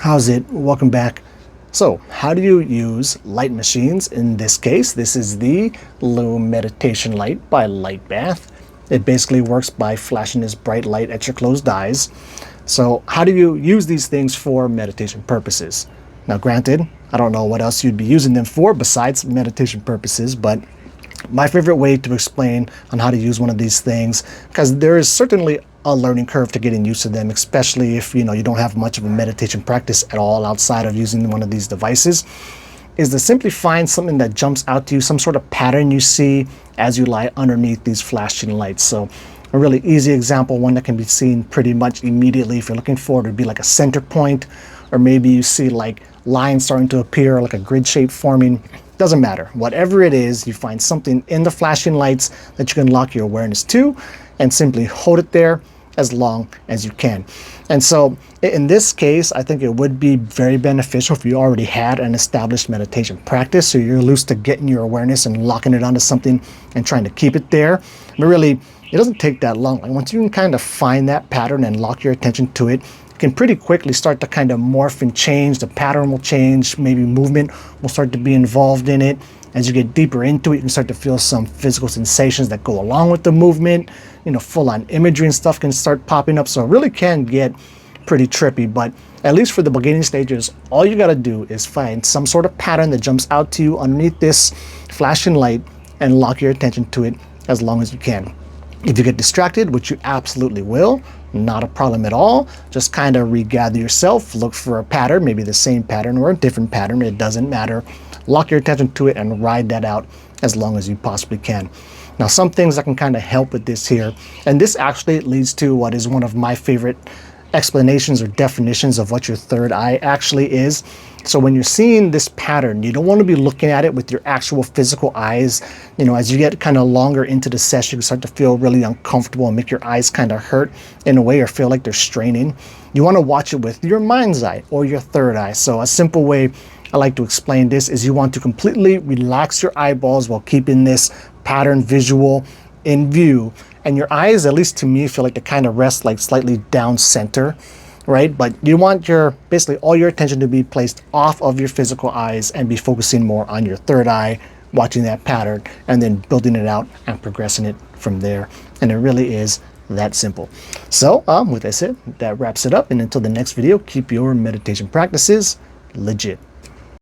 How's it? Welcome back. So, how do you use light machines? In this case, this is the Lume Meditation Light by Light Bath. It basically works by flashing this bright light at your closed eyes. So, how do you use these things for meditation purposes? Now, granted, I don't know what else you'd be using them for besides meditation purposes, but my favorite way to explain on how to use one of these things, because there is certainly a learning curve to getting used to them, especially if you don't have much of a meditation practice at all outside of using one of these devices, is to simply find something that jumps out to you, some sort of pattern you see as you lie underneath these flashing lights. So a really easy example, one that can be seen pretty much immediately if you're looking for it, would be like a center point, or maybe you see like lines starting to appear, like a grid shape forming. Doesn't matter. Whatever it is, you find something in the flashing lights that you can lock your awareness to and simply hold it there as long as you can. And so in this case, I think it would be very beneficial if you already had an established meditation practice, so you're used to getting your awareness and locking it onto something and trying to keep it there. But really, it doesn't take that long. Like once you can kind of find that pattern and lock your attention to it, you can pretty quickly start to kind of morph and change. The pattern will change, maybe movement will start to be involved in it. As you get deeper into it, you can start to feel some physical sensations that go along with the movement. Full-on imagery and stuff can start popping up. So it really can get pretty trippy, but at least for the beginning stages, all you got to do is find some sort of pattern that jumps out to you underneath this flashing light and lock your attention to it as long as you can. If you get distracted, which you absolutely will, not a problem at all. Just kind of regather yourself, look for a pattern, maybe the same pattern or a different pattern, it doesn't matter. Lock your attention to it and ride that out as long as you possibly can. Now, some things that can kind of help with this here, and this actually leads to what is one of my favorite explanations or definitions of what your third eye actually is. So when you're seeing this pattern, you don't want to be looking at it with your actual physical eyes. As you get kind of longer into the session, you start to feel really uncomfortable and make your eyes kind of hurt in a way or feel like they're straining. You want to watch it with your mind's eye or your third eye. So a simple way I like to explain this is you want to completely relax your eyeballs while keeping this pattern visual in view. And your eyes, at least to me, feel like they kind of rest like slightly down center, right? But you want basically all your attention to be placed off of your physical eyes and be focusing more on your third eye, watching that pattern, and then building it out and progressing it from there. And it really is that simple. So with that said, that wraps it up. And until the next video, keep your meditation practices legit.